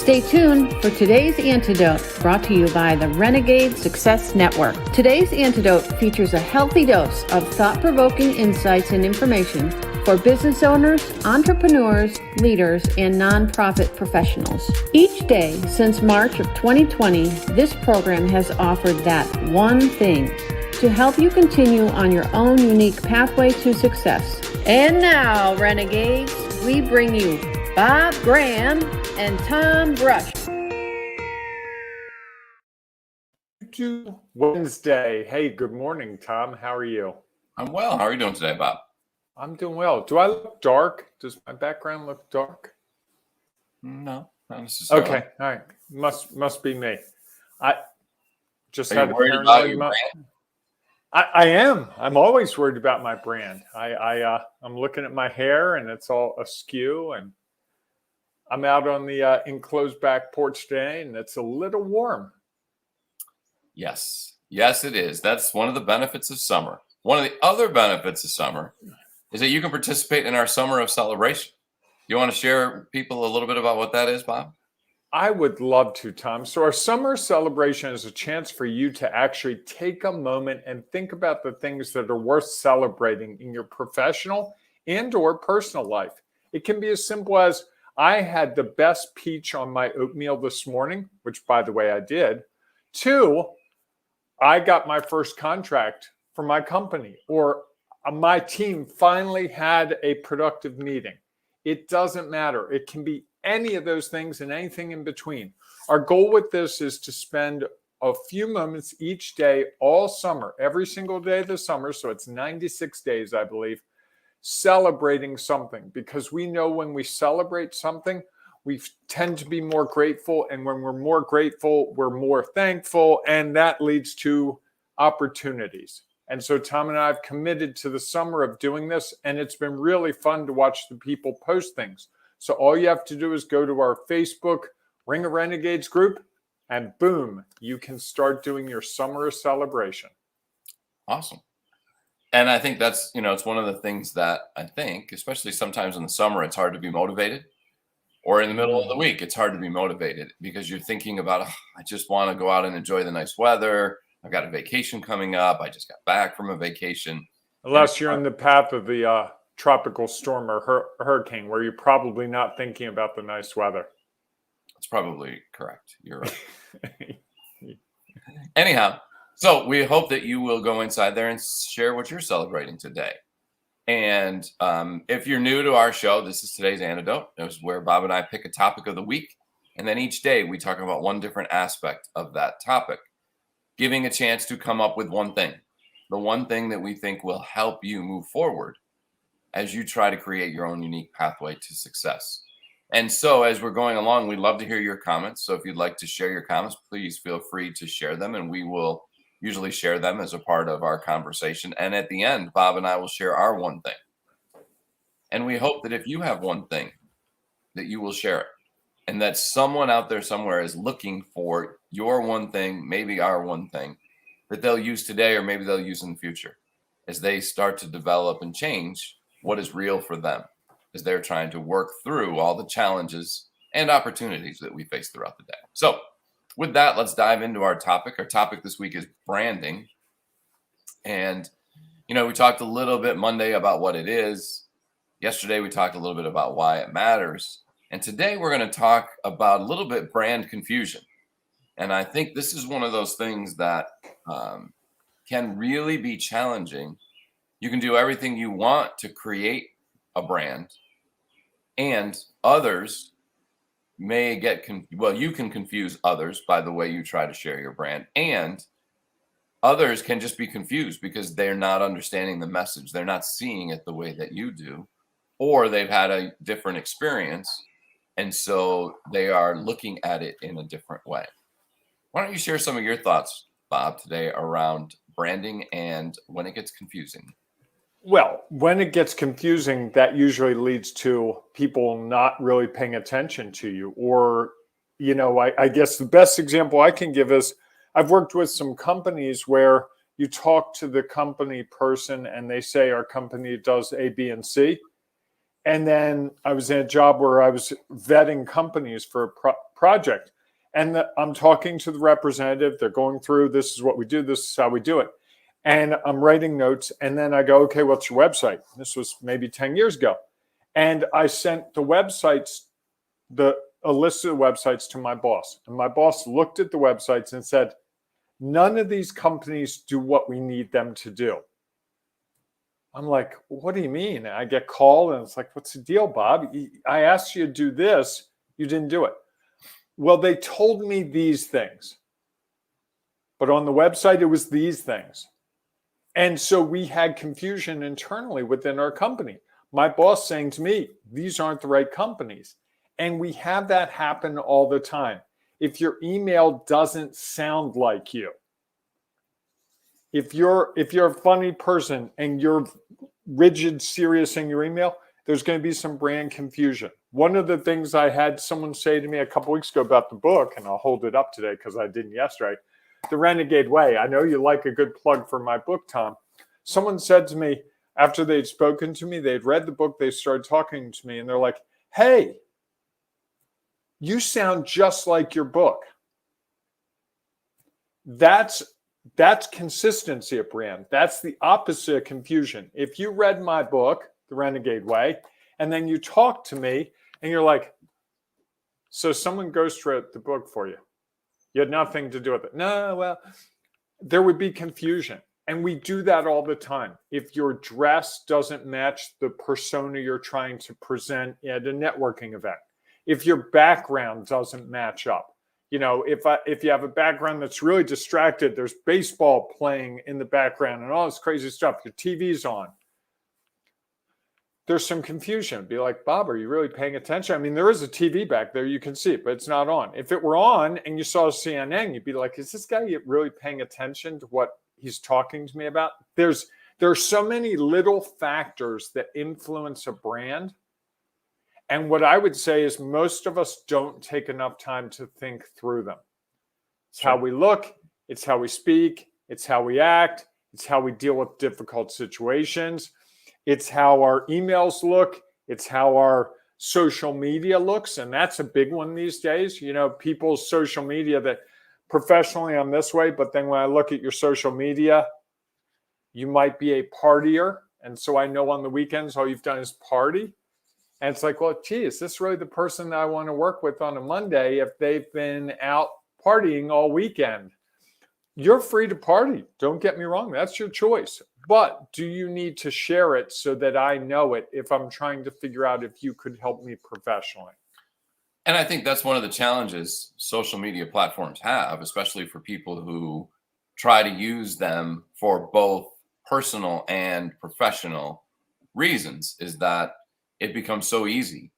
Stay tuned for today's Antidote, brought to you by the Renegade Success Network. Today's Antidote features a healthy dose of thought-provoking insights and information for business owners, entrepreneurs, leaders, and nonprofit professionals. Each day since March of 2020, this program has offered that one thing to help you continue on your own unique pathway to success. And now, Renegades, we bring you Bob Graham and Tom Brush. Wednesday. Hey, good morning, Tom. How are you? I'm well. How are you doing today, Bob? I'm doing well. Do I look dark? Does my background look dark? No, not necessarily. Okay. All right. Must be me. I just Are had you a worried paranoid about your moment. brand? I am. I'm always worried about my brand. I'm looking at my hair and it's all askew, and I'm out on the enclosed back porch today, and it's a little warm. Yes, it is. That's one of the benefits of summer. One of the other benefits of summer is that you can participate in our summer of celebration. You want to share people a little bit about what that is, Bob? I would love to, Tom. So our summer celebration is a chance for you to actually take a moment and think about the things that are worth celebrating in your professional and or personal life. It can be as simple as, I had the best peach on my oatmeal this morning, which, by the way, I did. 2, I got my first contract for my company, or my team finally had a productive meeting. It doesn't matter. It can be any of those things and anything in between. Our goal with this is to spend a few moments each day, all summer, every single day of the summer. So it's 96 days, I believe, celebrating something, because we know when we celebrate something, we tend to be more grateful. And when we're more grateful, we're more thankful. And that leads to opportunities. And so Tom and I have committed to the summer of doing this. And it's been really fun to watch the people post things. So all you have to do is go to our Facebook Ring of Renegades group, and boom, you can start doing your summer celebration. Awesome. And I think that's, it's one of the things that I think, especially sometimes in the summer, it's hard to be motivated, or in the middle of the week, it's hard to be motivated because you're thinking about, I just want to go out and enjoy the nice weather. I've got a vacation coming up. I just got back from a vacation. Unless you're in the path of the tropical storm or hurricane, where you're probably not thinking about the nice weather. That's probably correct. You're right. Anyhow, so we hope that you will go inside there and share what you're celebrating today. And if you're new to our show, this is today's Antidote. It was where Bob and I pick a topic of the week. And then each day we talk about one different aspect of that topic, giving a chance to come up with one thing, the one thing that we think will help you move forward as you try to create your own unique pathway to success. And so as we're going along, we'd love to hear your comments. So if you'd like to share your comments, please feel free to share them, and we will usually share them as a part of our conversation. And at the end, Bob and I will share our one thing. And we hope that if you have one thing, that you will share it, and that someone out there somewhere is looking for your one thing, maybe our one thing, that they'll use today, or maybe they'll use in the future as they start to develop and change what is real for them, as they're trying to work through all the challenges and opportunities that we face throughout the day. So with that, let's dive into our topic. Our topic this week is branding. And, we talked a little bit Monday about what it is. Yesterday, we talked a little bit about why it matters. And today we're going to talk about a little bit brand confusion. And I think this is one of those things that can really be challenging. You can do everything you want to create a brand, and others may get you can confuse others by the way you try to share your brand, and others can just be confused because they're not understanding the message. They're not seeing it the way that you do, or they've had a different experience, and so they are looking at it in a different way. Why don't you share some of your thoughts, Bob, today around branding and when it gets confusing? Well, when it gets confusing, that usually leads to people not really paying attention to you. Or, I guess the best example I can give is, I've worked with some companies where you talk to the company person and they say our company does A, B, and C. And then I was in a job where I was vetting companies for project. And I'm talking to the representative. They're going through, this is what we do. This is how we do it. And I'm writing notes. And then I go, okay, what's your website? This was maybe 10 years ago. And I sent the websites, a list of the websites to my boss. And my boss looked at the websites and said, none of these companies do what we need them to do. I'm like, what do you mean? I get called and it's like, what's the deal, Bob? I asked you to do this. You didn't do it. Well, they told me these things, but on the website, it was these things. And so we had confusion internally within our company. My boss saying to me, these aren't the right companies. And we have that happen all the time. If your email doesn't sound like you, if you're a funny person and you're rigid, serious in your email, there's going to be some brand confusion. One of the things I had someone say to me a couple weeks ago about the book, and I'll hold it up today because I didn't yesterday, The Renegade Way. I know you like a good plug for my book, Tom. Someone said to me after they'd spoken to me, they'd read the book, they started talking to me, and they're like, hey, you sound just like your book. That's consistency of brand. That's the opposite of confusion. If you read my book, The Renegade Way, and then you talk to me and you're like, so someone ghostwrote the book for you. You had nothing to do with it. No, well, there would be confusion. And we do that all the time. If your dress doesn't match the persona you're trying to present at a networking event, if your background doesn't match up, you know, if you have a background that's really distracted, there's baseball playing in the background and all this crazy stuff, your TV's on, there's some confusion. It'd be like, Bob, are you really paying attention? I mean, there is a TV back there, you can see it, but it's not on. If it were on and you saw CNN, you'd be like, is this guy really paying attention to what he's talking to me about? There are so many little factors that influence a brand. And what I would say is most of us don't take enough time to think through them. It's how we look, it's how we speak, it's how we act, it's how we deal with difficult situations, it's how our emails look, it's how our social media looks. And that's a big one these days. You know, people's social media, that professionally I'm this way, but then when I look at your social media, you might be a partier. And so I know on the weekends, all you've done is party. And it's like, well, gee, is this really the person that I want to work with on a Monday if they've been out partying all weekend? You're free to party. Don't get me wrong. That's your choice. But do you need to share it so that I know it if I'm trying to figure out if you could help me professionally? And I think that's one of the challenges social media platforms have, especially for people who try to use them for both personal and professional reasons, is that it becomes so easy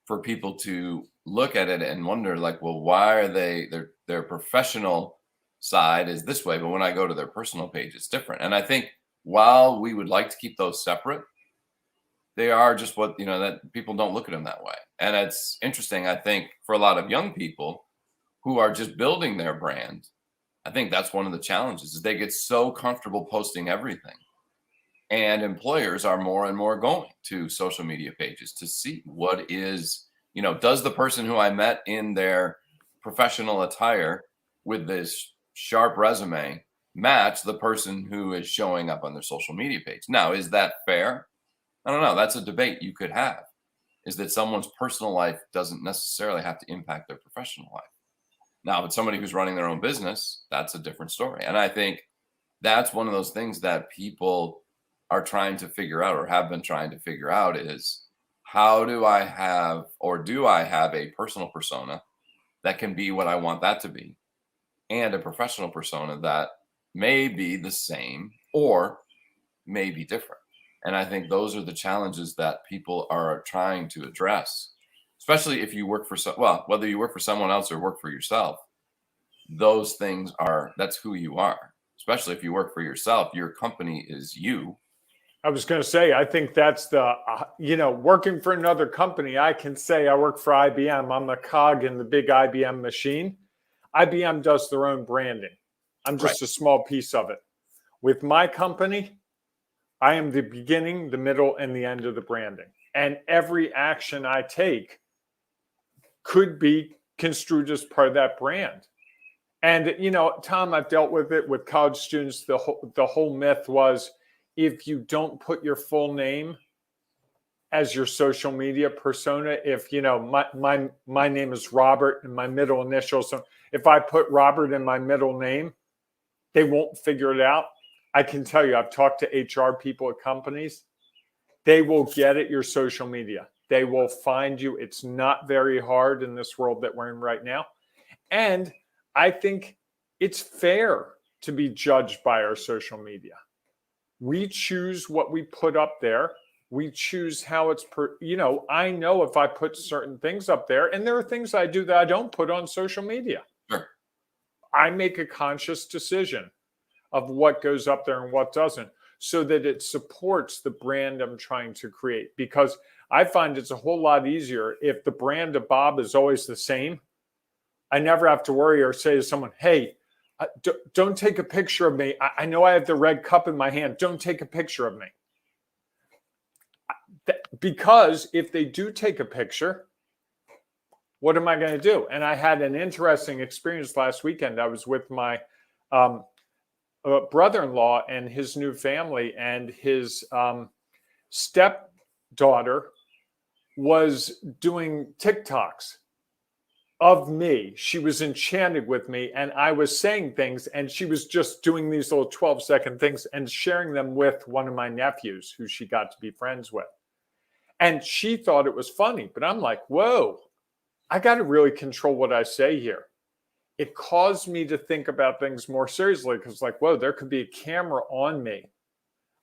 for people to look at it and wonder, like, well, why are their professional side is this way, but when I go to their personal page, it's different. And I think while we would like to keep those separate, they are just what, you know, that people don't look at them that way. And it's interesting, I think, for a lot of young people who are just building their brand, I think that's one of the challenges is they get so comfortable posting everything. And employers are more and more going to social media pages to see what is, you know, does the person who I met in their professional attire with this sharp resume match the person who is showing up on their social media page? Now, is that fair? I don't know. That's a debate you could have, is that someone's personal life doesn't necessarily have to impact their professional life. Now, but somebody who's running their own business, that's a different story. And I think that's one of those things that people are trying to figure out, or have been trying to figure out, is how do I have, or do I have, a personal persona that can be what I want that to be, and a professional persona that may be the same or may be different. And I think those are the challenges that people are trying to address, especially if you work for whether you work for someone else or work for yourself. Those things that's who you are. Especially if you work for yourself, your company is you. I was going to say, I think that's the, working for another company, I can say I work for IBM. I'm a cog in the big IBM machine. IBM does their own branding. I'm just a small piece of it. With my company, I am the beginning, the middle, and the end of the branding. And every action I take could be construed as part of that brand. And, Tom, I've dealt with it with college students. The whole myth was, if you don't put your full name as your social media persona, if, my name is Robert and my middle initials. So if I put Robert in my middle name, they won't figure it out. I can tell you, I've talked to HR people at companies. They will get at your social media. They will find you. It's not very hard in this world that we're in right now. And I think it's fair to be judged by our social media. We choose what we put up there. We choose how it's, I know if I put certain things up there, and there are things I do that I don't put on social media. Sure. I make a conscious decision of what goes up there and what doesn't, so that it supports the brand I'm trying to create. Because I find it's a whole lot easier if the brand of Bob is always the same. I never have to worry or say to someone, hey, don't take a picture of me. I know I have the red cup in my hand. Don't take a picture of me. Because if they do take a picture, what am I going to do? And I had an interesting experience last weekend. I was with my brother-in-law and his new family, and his stepdaughter was doing TikToks of me. She was enchanted with me, and I was saying things, and she was just doing these little 12-second things and sharing them with one of my nephews who she got to be friends with. And she thought it was funny, but I'm like, whoa, I got to really control what I say here. It caused me to think about things more seriously, because whoa, there could be a camera on me.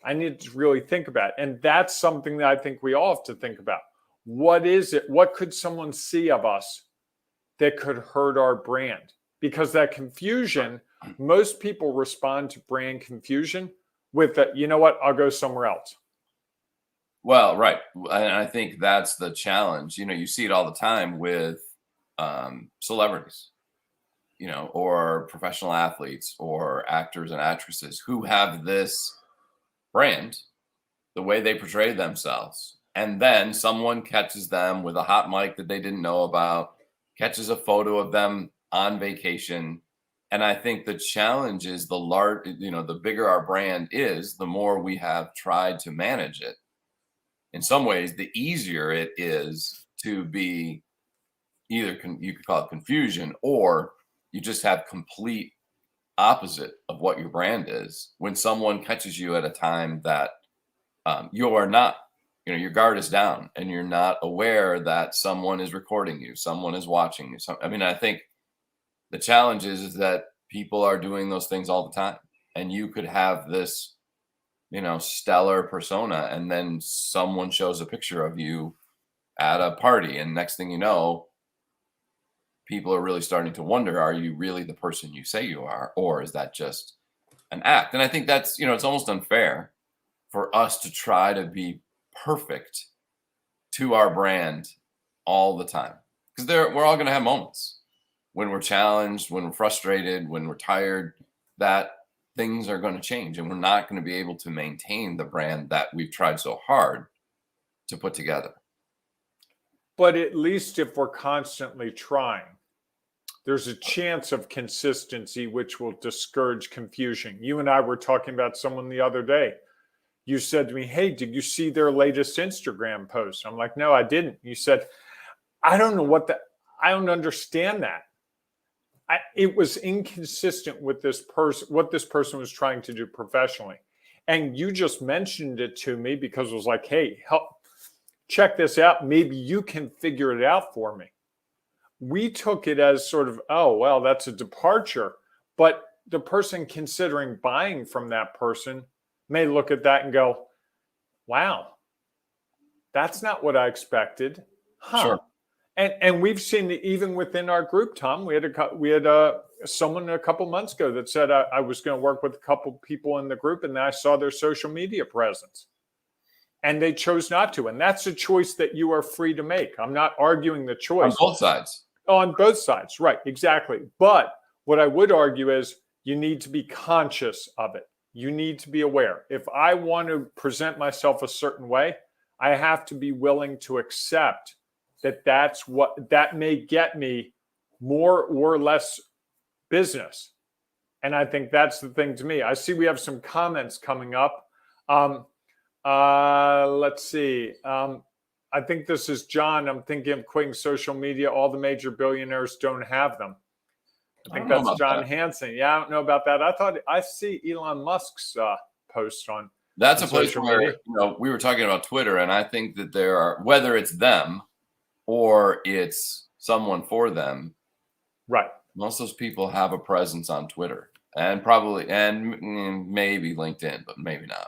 I need to really think about it. And that's something that I think we all have to think about. What is it? What could someone see of us that could hurt our brand? Because that confusion, most people respond to brand confusion with that, you know what, I'll go somewhere else. Well, right. And I think that's the challenge. You see it all the time with celebrities, or professional athletes or actors and actresses who have this brand, the way they portray themselves. And then someone catches them with a hot mic that they didn't know about, catches a photo of them on vacation. And I think the challenge is the bigger our brand is, the more we have tried to manage it. In some ways, the easier it is to be either, you could call it confusion, or you just have complete opposite of what your brand is when someone catches you at a time that you are not, your guard is down and you're not aware that someone is recording you, someone is watching you. I think the challenge is that people are doing those things all the time, and you could have this, stellar persona, and then someone shows a picture of you at a party, and next thing you know, people are really starting to wonder, are you really the person you say you are, or is that just an act? And I think that's, it's almost unfair for us to try to be perfect to our brand all the time, because we're all going to have moments when we're challenged, when we're frustrated, when we're tired, that things are going to change, and we're not going to be able to maintain the brand that we've tried so hard to put together. But at least if we're constantly trying, there's a chance of consistency, which will discourage confusion. You and I were talking about someone the other day. You said to me, hey, did you see their latest Instagram post? I'm like, no, I didn't. You said, I don't know I don't understand that. It was inconsistent with this person, what this person was trying to do professionally. And you just mentioned it to me because it was like, hey, check this out. Maybe you can figure it out for me. We took it as sort of, oh, well, that's a departure. But the person considering buying from that person may look at that and go, wow, that's not what I expected. Huh. Sure. And we've seen it even within our group, Tom. We had someone a couple months ago that said I was going to work with a couple people in the group, and then I saw their social media presence, and they chose not to. And that's a choice that you are free to make. I'm not arguing the choice. On both sides. On both sides, right? Exactly. But what I would argue is you need to be conscious of it. You need to be aware. If I want to present myself a certain way, I have to be willing to accept that that may get me more or less business. And I think that's the thing to me. I see we have some comments coming up. Let's see. I think this is John. I'm thinking of quitting social media. All the major billionaires don't have them. I think that's John Hansen. Yeah, I don't know about that. I see Elon Musk's post on. That's a place where, we were talking about Twitter, and I think that there are, whether it's them or it's someone for them, right? Most of those people have a presence on Twitter and probably, and maybe LinkedIn, but maybe not.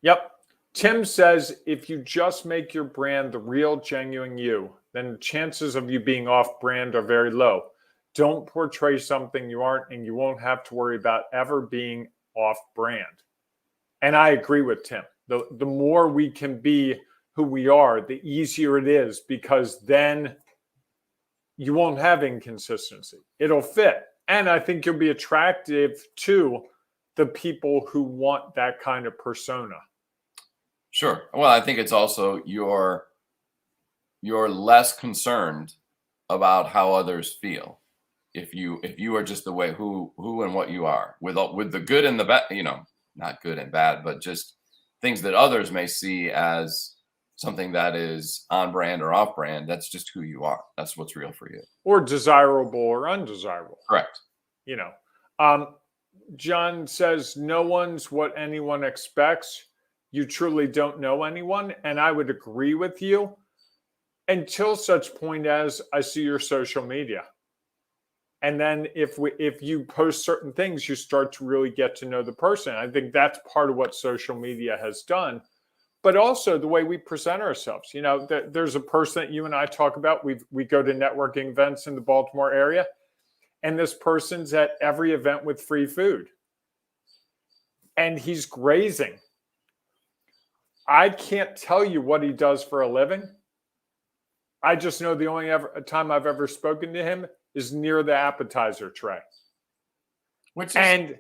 Yep. Tim says, if you just make your brand the real, genuine you, then the chances of you being off brand are very low. Don't portray something you aren't, and you won't have to worry about ever being off brand. And I agree with Tim. The more we can be who we are, the easier it is, because then you won't have inconsistency. It'll fit. And I think you'll be attractive to the people who want that kind of persona. Sure. Well, I think it's also you're less concerned about how others feel if you are just the way who and what you are, with the good and the bad, not good and bad, but just things that others may see as something that is on brand or off brand. That's just who you are. That's what's real for you. Or desirable or undesirable. Correct. John says, no one's what anyone expects. You truly don't know anyone. And I would agree with you until such point as I see your social media. And then if you post certain things, you start to really get to know the person. I think that's part of what social media has done, but also the way we present ourselves. There's a person that you and I talk about. We go to networking events in the Baltimore area, and this person's at every event with free food. And he's grazing. I can't tell you what he does for a living. I just know the only time I've ever spoken to him is near the appetizer tray. And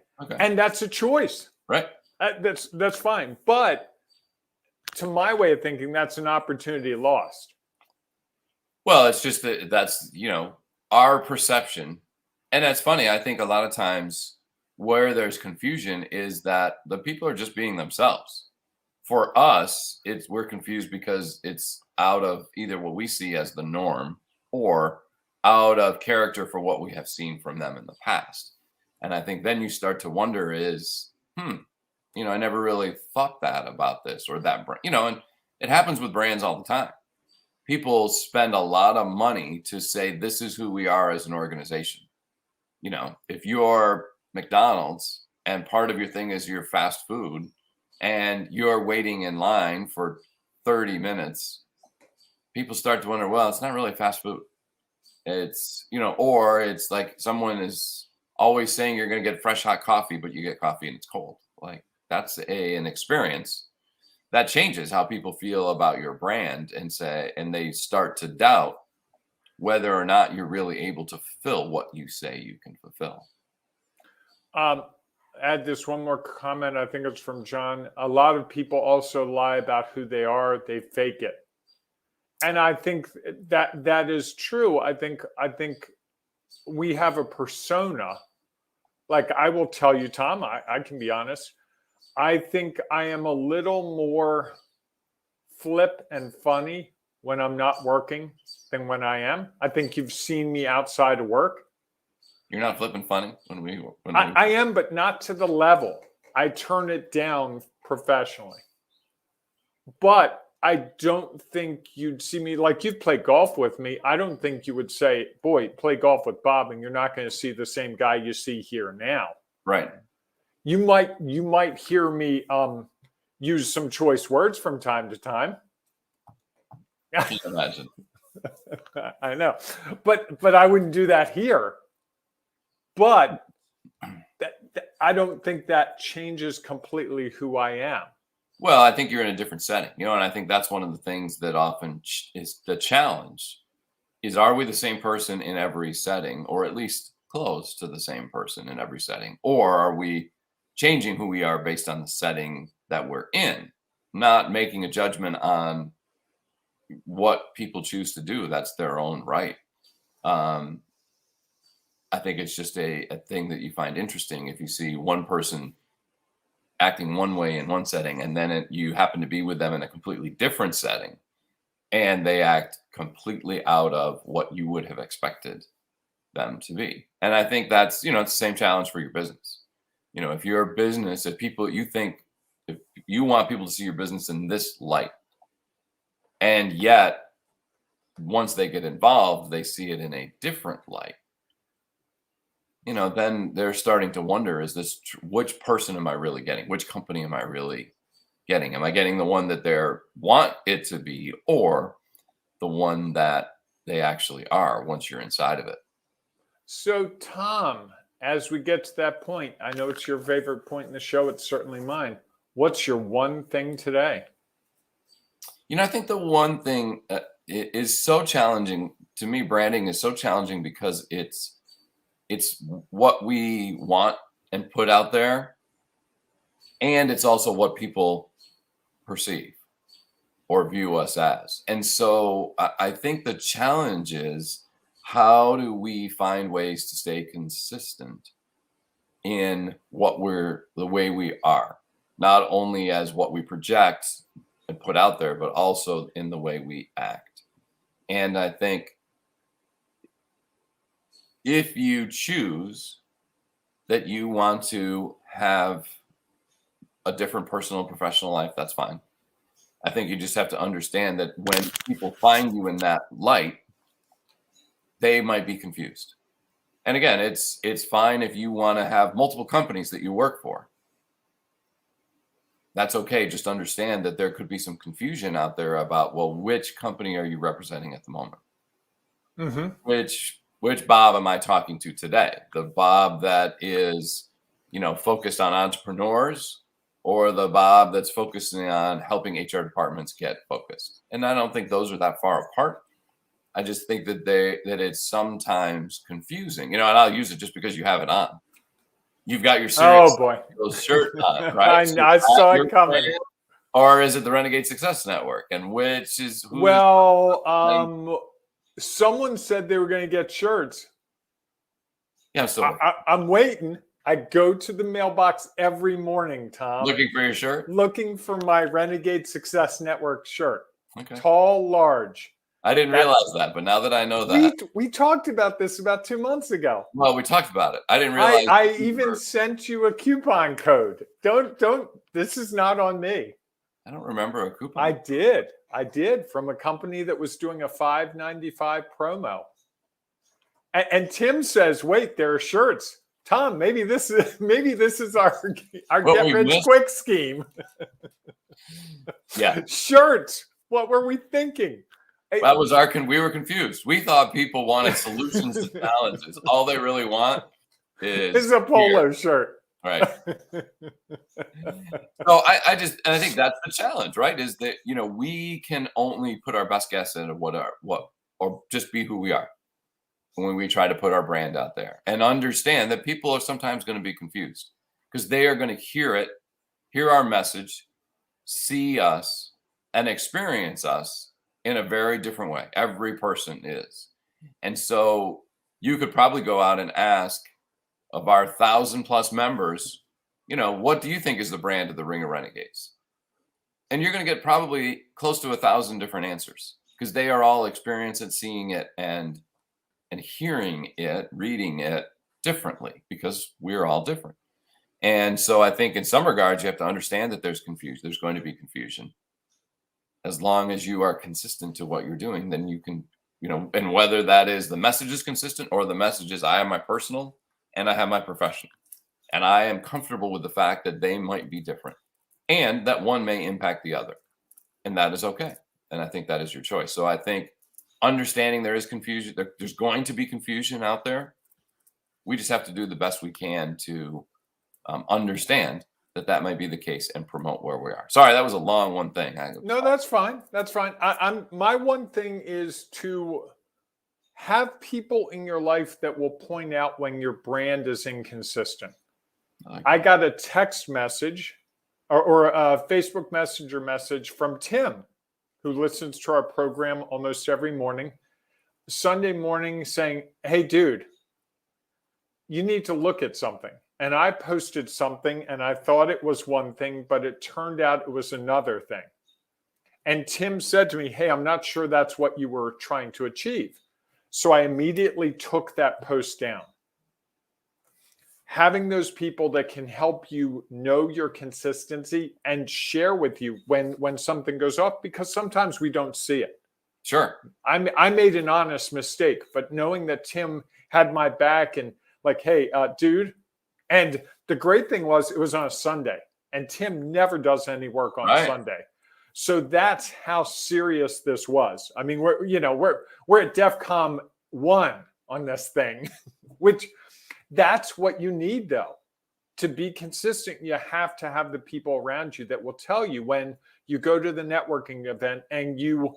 that's a choice. Right. That's fine. But to my way of thinking, that's an opportunity lost. Well, it's just that's our perception. And that's funny. I think a lot of times where there's confusion is that the people are just being themselves. For us, we're confused because it's out of either what we see as the norm or out of character for what we have seen from them in the past. And I think then you start to wonder I never really thought that about this or that brand, and it happens with brands all the time. People spend a lot of money to say, this is who we are as an organization. If you're McDonald's and part of your thing is your fast food and you're waiting in line for 30 minutes, people start to wonder, well, it's not really fast food. It's, or it's like someone is always saying you're going to get fresh hot coffee, but you get coffee and it's cold. Like that's an experience that changes how people feel about your brand and they start to doubt whether or not you're really able to fulfill what you say you can fulfill. Add this one more comment. I think it's from John. A lot of people also lie about who they are. They fake it. And I think that is true. I think we have a persona. Like I will tell you, Tom, I can be honest. I think I am a little more flip and funny when I'm not working than when I am. I think you've seen me outside of work. You're not flipping funny I am, but not to the level. I turn it down professionally. But I don't think you'd see me like you'd play golf with me. I don't think you would say, boy, play golf with Bob, and you're not going to see the same guy you see here now. Right. You might hear me use some choice words from time to time. I can imagine. I know. But I wouldn't do that here. But I don't think that changes completely who I am. Well, I think you're in a different setting, and I think that's one of the things that often is the challenge is, are we the same person in every setting, or at least close to the same person in every setting? Or are we changing who we are based on the setting that we're in, not making a judgment on what people choose to do? That's their own right. Um, I think it's just a thing that you find interesting if you see one person acting one way in one setting, and then you happen to be with them in a completely different setting, and they act completely out of what you would have expected them to be. And I think that's, it's the same challenge for your business. If you're a business, if you want people to see your business in this light, and yet once they get involved, they see it in a different light, then they're starting to wonder, which person am I really getting? Which company am I really getting? Am I getting the one that they want it to be, or the one that they actually are once you're inside of it? So, Tom, as we get to that point, I know it's your favorite point in the show. It's certainly mine. What's your one thing today? I think the one thing is so challenging to me. Branding is so challenging because it's what we want and put out there, and it's also what people perceive or view us as. And so I think the challenge is, how do we find ways to stay consistent in the way we are, not only as what we project and put out there, but also in the way we act. And I think if you choose that you want to have a different personal and professional life, that's fine. I think you just have to understand that when people find you in that light, they might be confused. And again, it's fine if you want to have multiple companies that you work for. That's okay. Just understand that there could be some confusion out there about, well, which company are you representing at the moment? Mm-hmm. Which Bob am I talking to today? The Bob that is, focused on entrepreneurs, or the Bob that's focusing on helping HR departments get focused? And I don't think those are that far apart. I just think that it's sometimes confusing, and I'll use it just because you have it on. You've got your serious shirt on, right? I saw it coming. Or is it the Renegade Success Network? And which is who? Well, someone said they were going to get shirts. Yeah, so I'm waiting. I go to the mailbox every morning, Tom. Looking for your shirt? Looking for my Renegade Success Network shirt. Okay. Tall, large. I didn't realize that, but now that I know that. We talked about this about 2 months ago. Well, we talked about it. I didn't realize. I even sent you a coupon code. Don't. This is not on me. I don't remember a coupon. I did from a company that was doing a $5.95 promo. And Tim says, "Wait, there are shirts." Tom, maybe this is our get rich quick scheme. Yeah, shirts. What were we thinking? That was we were confused. We thought people wanted solutions to challenges. All they really want is a polo shirt. Right. So I think that's the challenge, right? Is that, we can only put our best guess into or just be who we are when we try to put our brand out there, and understand that people are sometimes going to be confused because they are going to hear our message, see us, and experience us in a very different way. Every person is. And so you could probably go out and ask of our 1,000+ members, what do you think is the brand of the Ring of Renegades? And you're going to get probably close to 1,000 different answers, because they are all experiencing it, seeing it, and hearing it, reading it differently, because we're all different. And so I think in some regards, you have to understand that there's confusion. There's going to be confusion. As long as you are consistent to what you're doing, then you can, and whether that is the message is consistent, or the message is I have my personal and I have my professional, and I am comfortable with the fact that they might be different, and that one may impact the other, and that is okay. And I think that is your choice. So I think understanding there is confusion, there's going to be confusion out there. We just have to do the best we can to understand that might be the case and promote where we are. Sorry, that was a long one thing. No, that's fine. That's fine. My one thing is to have people in your life that will point out when your brand is inconsistent. I got a text message or a Facebook Messenger message from Tim, who listens to our program almost every morning. Sunday morning saying, hey, dude, you need to look at something. And I posted something and I thought it was one thing, but it turned out it was another thing. And Tim said to me, hey, I'm not sure that's what you were trying to achieve. So I immediately took that post down. Having those people that can help you know your consistency and share with you when something goes off, because sometimes we don't see it. Sure. I made an honest mistake, but knowing that Tim had my back and like, hey, dude. And the great thing was it was on a Sunday and Tim never does any work on Sunday. So that's how serious this was. I mean, we're at DEFCON 1 on this thing, which that's what you need, though. To be consistent, you have to have the people around you that will tell you when you go to the networking event and you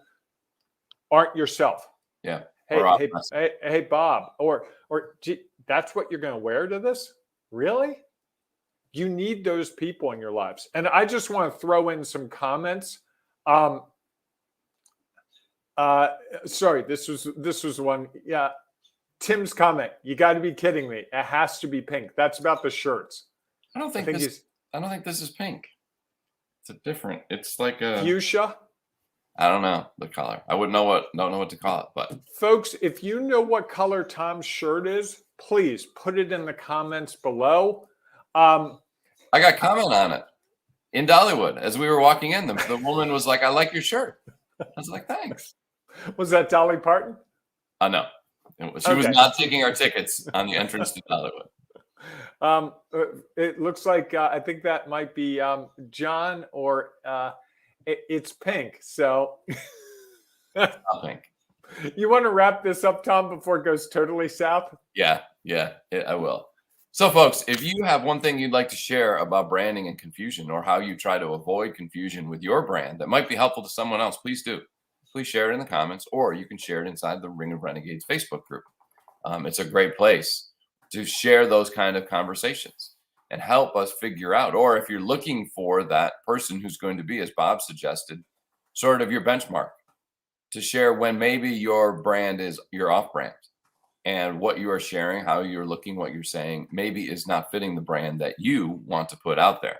aren't yourself. Yeah. Hey, Bob, or gee, that's what you're going to wear to this? Really? You need those people in your lives. And I just want to throw in some comments. Sorry, this was one. Yeah. Tim's comment. You got to be kidding me. It has to be pink. That's about the shirts. I don't think this is pink. It's like a fuchsia. I don't know the color. I don't know what to call it, but folks, if you know what color Tom's shirt is, please put it in the comments below. I got a comment on it in Dollywood as we were walking in. The woman was like, "I like your shirt." I was like, "Thanks." Was that Dolly Parton? No. She was not taking our tickets on the entrance to Dollywood. It looks like I think that might be John, or it's pink. So not pink. You want to wrap this up, Tom, before it goes totally south? Yeah, I will. So, folks, if you have one thing you'd like to share about branding and confusion, or how you try to avoid confusion with your brand that might be helpful to someone else, please do. Please share it in the comments, or you can share it inside the Ring of Renegades Facebook group. It's a great place to share those kind of conversations and help us figure out, or if you're looking for that person who's going to be, as Bob suggested, sort of your benchmark, to share when maybe your brand is your off brand and what you are sharing, how you're looking, what you're saying, maybe is not fitting the brand that you want to put out there.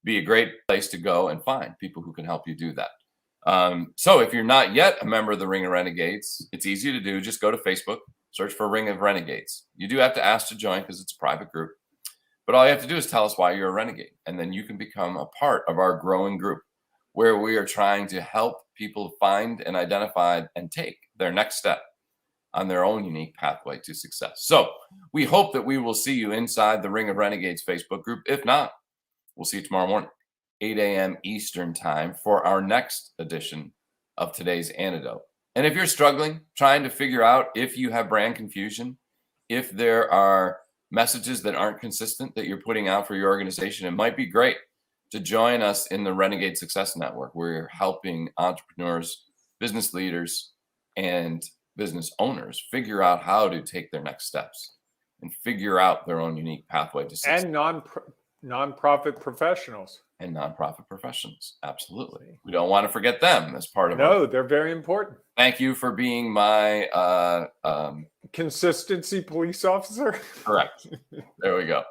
Be a great place to go and find people who can help you do that. So if you're not yet a member of the Ring of Renegades, it's easy to do. Just go to Facebook, search for Ring of Renegades. You do have to ask to join because it's a private group, but all you have to do is tell us why you're a renegade. And then you can become a part of our growing group where we are trying to help people find and identify and take their next step on their own unique pathway to success. So we hope that we will see you inside the Ring of Renegades Facebook group. If not, we'll see you tomorrow morning, 8 a.m. Eastern time, for our next edition of today's Antidote. And if you're struggling, trying to figure out if you have brand confusion, if there are messages that aren't consistent that you're putting out for your organization, it might be great to join us in the Renegade Success Network. We're helping entrepreneurs, business leaders, and business owners figure out how to take their next steps and figure out their own unique pathway to success. And nonprofit professionals. And nonprofit professionals. Absolutely. We don't want to forget them as part of they're very important. Thank you for being my consistency police officer. Correct. There we go.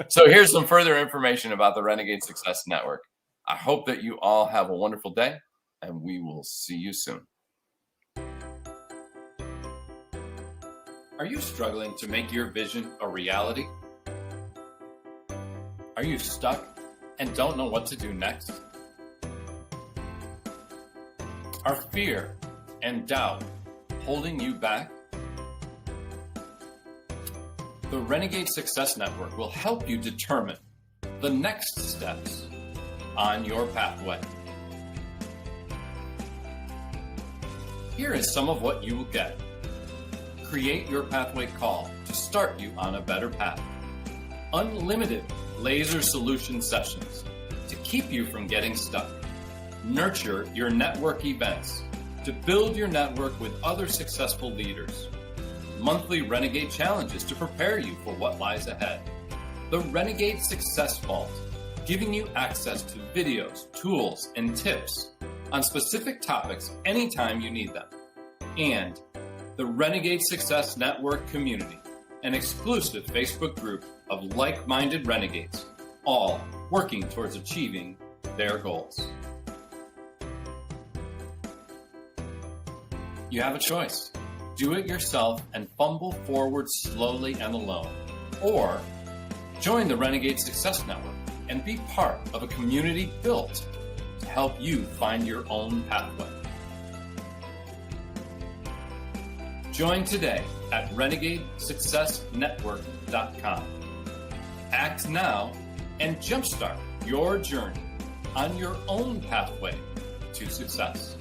So here's some further information about the Renegade Success Network. I hope that you all have a wonderful day, and we will see you soon. Are you struggling to make your vision a reality? Are you stuck and don't know what to do next? Are fear and doubt holding you back? The Renegade Success Network will help you determine the next steps on your pathway. Here is some of what you will get. Create your pathway call to start you on a better path. Unlimited laser solution sessions to keep you from getting stuck. Nurture your network events to build your network with other successful leaders. Monthly Renegade challenges to prepare you for what lies ahead. The Renegade Success Vault, giving you access to videos, tools, and tips on specific topics anytime you need them. And the Renegade Success Network community, an exclusive Facebook group of like-minded renegades, all working towards achieving their goals. You have a choice. Do it yourself and fumble forward slowly and alone. Or join the Renegade Success Network and be part of a community built to help you find your own pathway. Join today at renegadesuccessnetwork.com. Act now and jumpstart your journey on your own pathway to success.